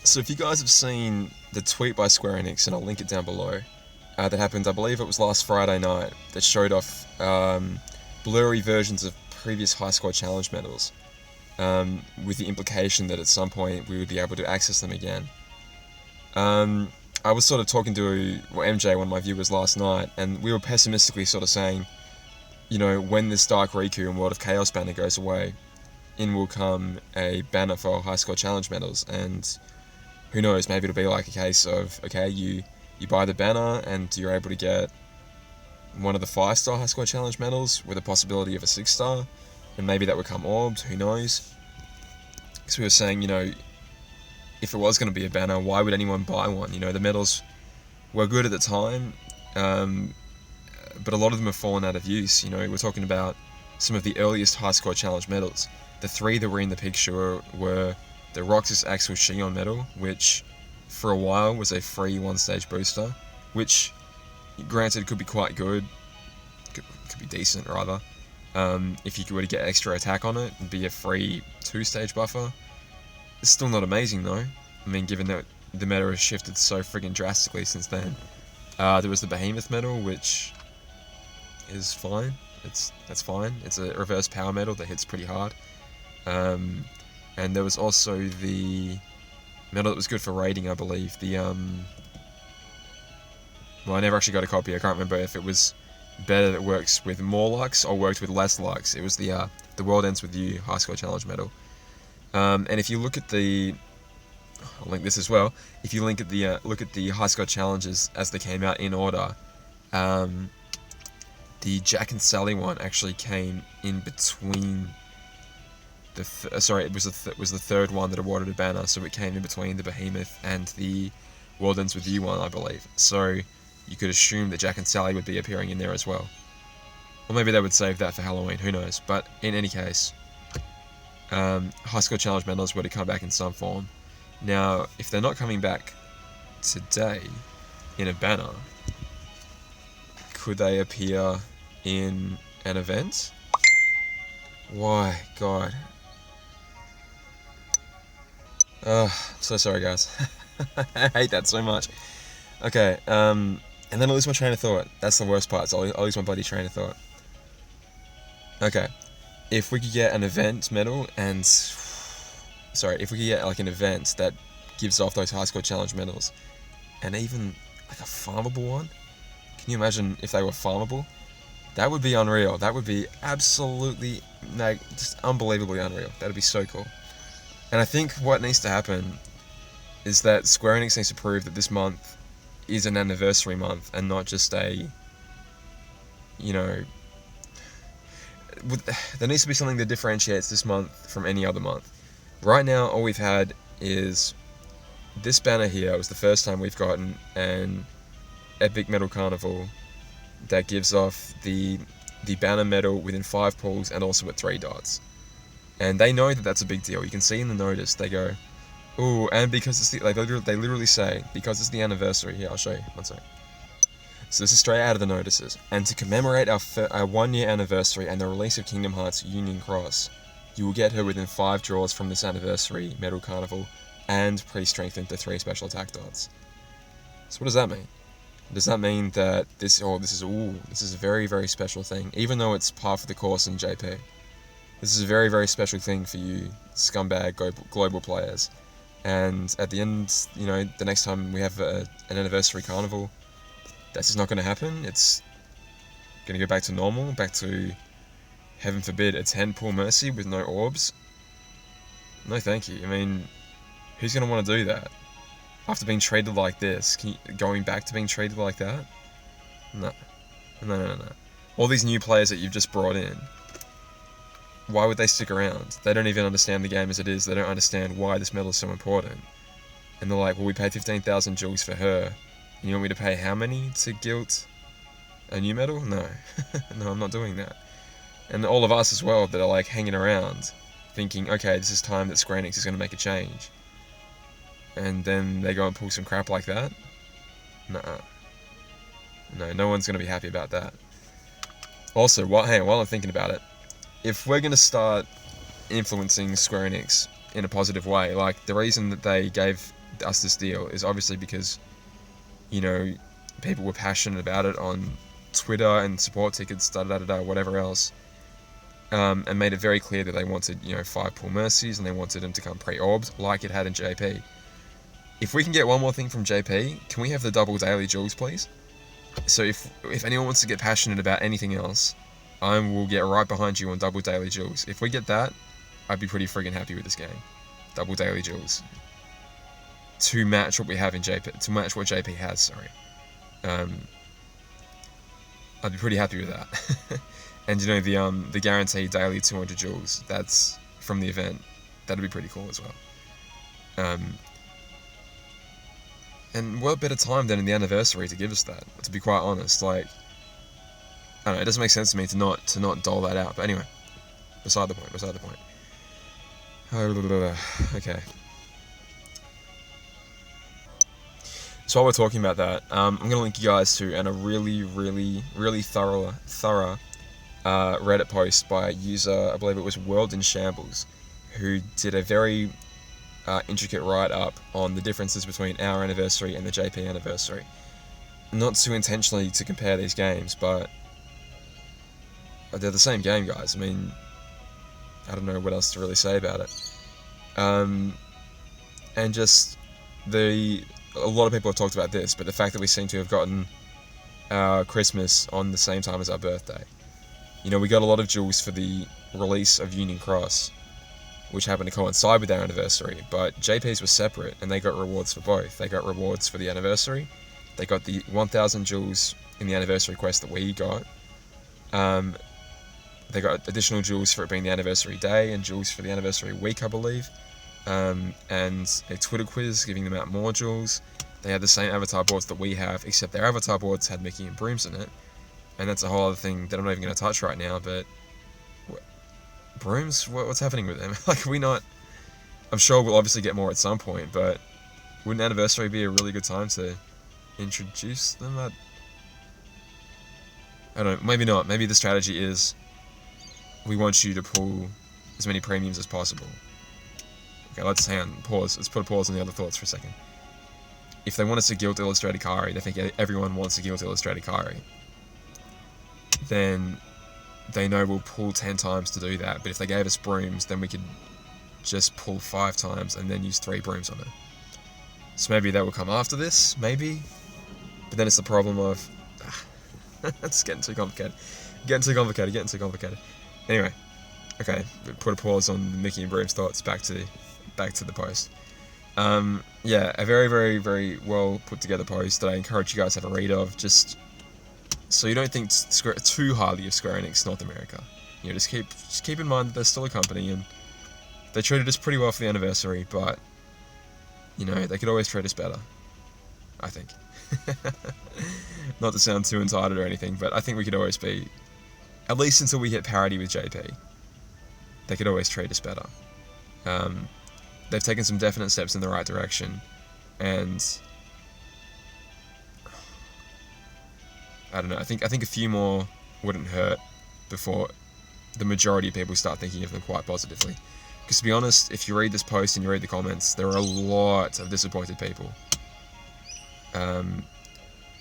So if you guys have seen the tweet by Square Enix, and I'll link it down below, that happened, I believe it was last Friday night, that showed off blurry versions of previous high score challenge medals, with the implication that at some point we would be able to access them again. I was sort of talking to MJ, one of my viewers, last night, and we were pessimistically sort of saying, you know, when this DarkRiku and World of Chaos banner goes away, in will come a banner for high score challenge medals, and who knows, maybe it'll be like a case of, okay, you buy the banner and you're able to get one of the 5-star high score challenge medals with a possibility of a 6-star, and maybe that would come orbed, who knows. Because we were saying, you know, if it was going to be a banner, why would anyone buy one? You know, the medals were good at the time, but a lot of them have fallen out of use. You know, we're talking about some of the earliest high score challenge medals. The 3 that were in the picture were the Roxas Axel Shion medal, which for a while was a free 1-stage booster, which granted could be quite good, could be decent rather, if you were to get extra attack on it and be a free 2-stage buffer. It's still not amazing though. I mean, given that the meta has shifted so friggin' drastically since then. There was the Behemoth medal, which is fine. That's fine. It's a reverse power medal that hits pretty hard. And there was also the medal that was good for raiding, I believe. Well, I never actually got a copy. I can't remember if it was better that works with more Lux or worked with less Lux. It was the World Ends With You high score challenge medal. And if you look at I'll link this as well. If you look at the high score challenges as they came out in order, the Jack and Sally one actually came in between it was the third one that awarded a banner, so it came in between the Behemoth and the World Ends With You one, I believe. So you could assume that Jack and Sally would be appearing in there as well. Or maybe they would save that for Halloween, who knows. But in any case, high score challenge medals were to come back in some form. Now, if they're not coming back today in a banner, could they appear in an event? Why, God. So sorry guys. I hate that so much. Okay, and then I lose my train of thought. That's the worst part, so I'll lose my bloody train of thought. Okay, if we could get an event medal if we could get like an event that gives off those high score challenge medals, and even like a farmable one, can you imagine if they were farmable? That would be unreal. That would be absolutely, just unbelievably unreal. That would be so cool. And I think what needs to happen is that Square Enix needs to prove that this month is an anniversary month and not just a, you know, there needs to be something that differentiates this month from any other month. Right now, all we've had is this banner here. It was the first time we've gotten an Epic Medal Carnival that gives off the banner medal within 5 pulls and also at 3 dots. And they know that that's a big deal. You can see in the notice, they go, ooh, and because it's they literally say, because it's the anniversary. Here, I'll show you, one second. So this is straight out of the notices. And to commemorate our 1-year anniversary and the release of Kingdom Hearts Union Cross, you will get her within 5 draws from this anniversary Medal Carnival and pre-strengthened to 3 special attack dots. So what does that mean? Does that mean that this is a very, very special thing, even though it's par for the course in JP? This is a very, very special thing for you scumbag global players. And at the end, you know, the next time we have an anniversary carnival, that's just not going to happen. It's going to go back to normal, back to, heaven forbid, a 10-pull Mercy with no orbs. No thank you. I mean, who's going to want to do that? After being treated like this, going back to being treated like that? No. All these new players that you've just brought in, why would they stick around? They don't even understand the game as it is. They don't understand why this medal is so important. And they're like, well, we paid 15,000 jules for her. And you want me to pay how many to gilt a new medal? No. No, I'm not doing that. And all of us as well that are like hanging around thinking, okay, this is time that Square Enix is going to make a change. And then they go and pull some crap like that? Nuh-uh. No one's going to be happy about that. Also, while I'm thinking about it, if we're going to start influencing Square Enix in a positive way, like the reason that they gave us this deal is obviously because, you know, people were passionate about it on Twitter and support tickets, whatever else, and made it very clear that they wanted, 5 Pool Mercies, and they wanted them to come pre-orbed like it had in JP. If we can get one more thing from JP, can we have the double daily jewels, please? So if anyone wants to get passionate about anything else, I will get right behind you on double daily jewels. If we get that, I'd be pretty friggin' happy with this game. Double daily jewels. To match what we have in JP, to match what JP has, sorry. I'd be pretty happy with that. And the guaranteed daily 200 jewels, that's from the event. That'd be pretty cool as well. And what better time than in the anniversary to give us that? To be quite honest, like, I don't know, it doesn't make sense to me to not dole that out. But anyway, beside the point. Okay. So while we're talking about that, I'm going to link you guys to a really, really, really thorough Reddit post by a user, I believe it was World in Shambles, who did a very intricate write-up on the differences between our anniversary and the JP anniversary. Not too intentionally to compare these games, but they're the same game, guys. I mean, I don't know what else to really say about it. And just a lot of people have talked about this, but the fact that we seem to have gotten our Christmas on the same time as our birthday. We got a lot of jewels for the release of Union Cross, which happened to coincide with our anniversary, but JP's were separate, and they got rewards for both. They got rewards for the anniversary. They got the 1,000 jewels in the anniversary quest that we got. They got additional jewels for it being the anniversary day, and jewels for the anniversary week, I believe. And a Twitter quiz giving them out more jewels. They had the same avatar boards that we have, except their avatar boards had Mickey and Brooms in it. And that's a whole other thing that I'm not even going to touch right now, but Brooms, what's happening with them? Like, are we not... I'm sure we'll obviously get more at some point, but wouldn't anniversary be a really good time to introduce them? I don't know, maybe not. Maybe the strategy is we want you to pull as many premiums as possible. Okay, let's pause. Let's put a pause on the other thoughts for a second. If they want us to guilt illustrated Kari, they think everyone wants to guilt illustrated Kari, then they know we'll pull 10 times to do that. But if they gave us Brooms, then we could just pull 5 times and then use 3 Brooms on it. So maybe that will come after this, maybe. But then it's the problem of... it's getting too complicated. Getting too complicated. Anyway, okay, put a pause on the Mickey and Brooms thoughts, back to the post. Yeah, a very, very, very well put together post that I encourage you guys to have a read of, just so you don't think too highly of Square Enix North America. Just keep in mind that they're still a company, and they treated us pretty well for the anniversary, but they could always treat us better, I think. Not to sound too entitled or anything, but I think we could always be, at least until we hit parity with JP, they could always treat us better. They've taken some definite steps in the right direction, and I don't know, I think a few more wouldn't hurt before the majority of people start thinking of them quite positively. Because to be honest, if you read this post and you read the comments, there are a lot of disappointed people. And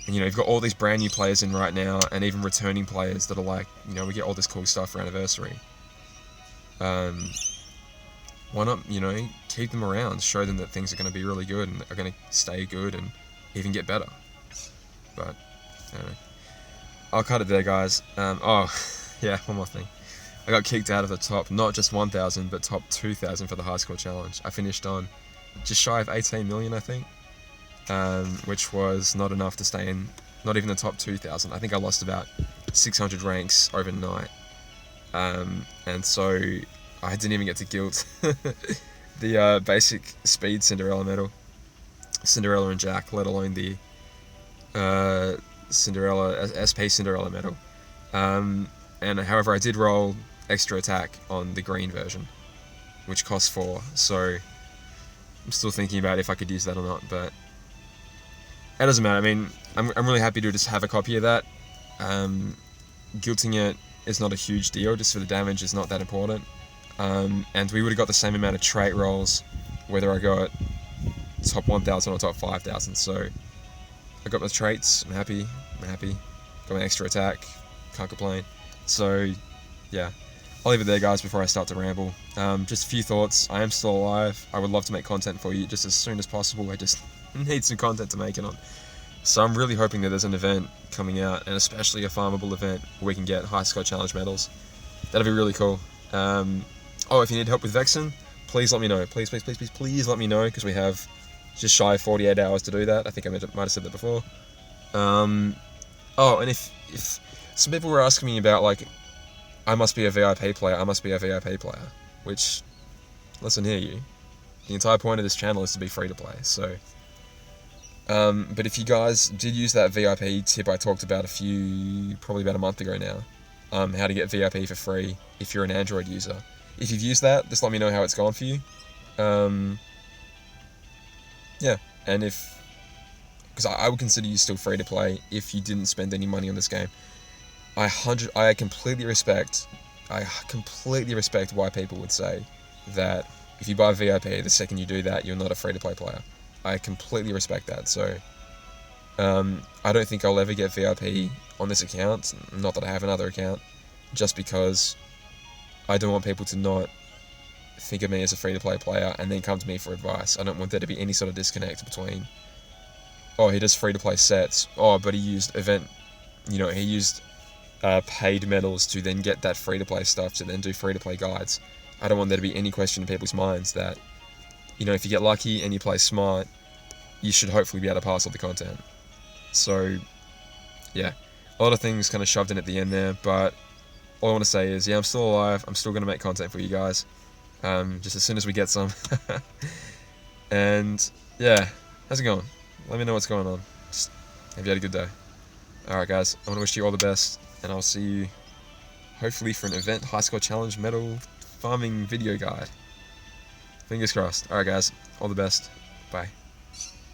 you've got all these brand new players in right now, and even returning players that are like, we get all this cool stuff for anniversary. Why not, keep them around, show them that things are going to be really good and are going to stay good and even get better. But, I don't know. I'll cut it there, guys. Yeah, one more thing. I got kicked out of the top, not just 1,000, but top 2,000 for the high score challenge. I finished on just shy of 18 million, I think, which was not enough to stay in, not even the top 2,000. I think I lost about 600 ranks overnight. And so I didn't even get to guilt the basic speed Cinderella medal, Cinderella and Jack, let alone the SP Cinderella medal. And however, I did roll extra attack on the green version, which costs 4, so I'm still thinking about if I could use that or not, but it doesn't matter. I mean, I'm really happy to just have a copy of that. Guilting it is not a huge deal, just for the damage is not that important. And we would have got the same amount of trait rolls whether I got top 1,000 or top 5,000. So I got my traits. I'm happy. Got my extra attack. Can't complain. So yeah, I'll leave it there, guys, before I start to ramble. Just a few thoughts. I am still alive. I would love to make content for you just as soon as possible. I just need some content to make it on. So I'm really hoping that there's an event coming out, and especially a farmable event where we can get high score challenge medals. That'd be really cool. Oh, if you need help with Vexen, please let me know. Please let me know, because we have just shy of 48 hours to do that. I think I might have said that before. Oh, and if some people were asking me about, like, I must be a VIP player, which, listen here, you. The entire point of this channel is to be free to play, so... but if you guys did use that VIP tip I talked about probably about a month ago now, how to get VIP for free if you're an Android user. If you've used that, just let me know how it's gone for you. Yeah, and because I would consider you still free to play if you didn't spend any money on this game. I completely respect why people would say that if you buy VIP, the second you do that, you're not a free to play player. I completely respect that. So I don't think I'll ever get VIP on this account, not that I have another account, just because I don't want people to not think of me as a free to play player and then come to me for advice. I don't want there to be any sort of disconnect between, oh, he does free to play sets, oh, but he used he used paid medals to then get that free to play stuff to then do free to play guides. I don't want there to be any question in people's minds that, if you get lucky and you play smart, you should hopefully be able to pass all the content. So, yeah, a lot of things kind of shoved in at the end there, but all I want to say is, yeah, I'm still alive. I'm still going to make content for you guys, just as soon as we get some. And, yeah, how's it going? Let me know what's going on. Just, have you had a good day? Alright, guys, I want to wish you all the best, and I'll see you, hopefully, for an event high score challenge medal farming video guide. Fingers crossed. Alright, guys, all the best. Bye.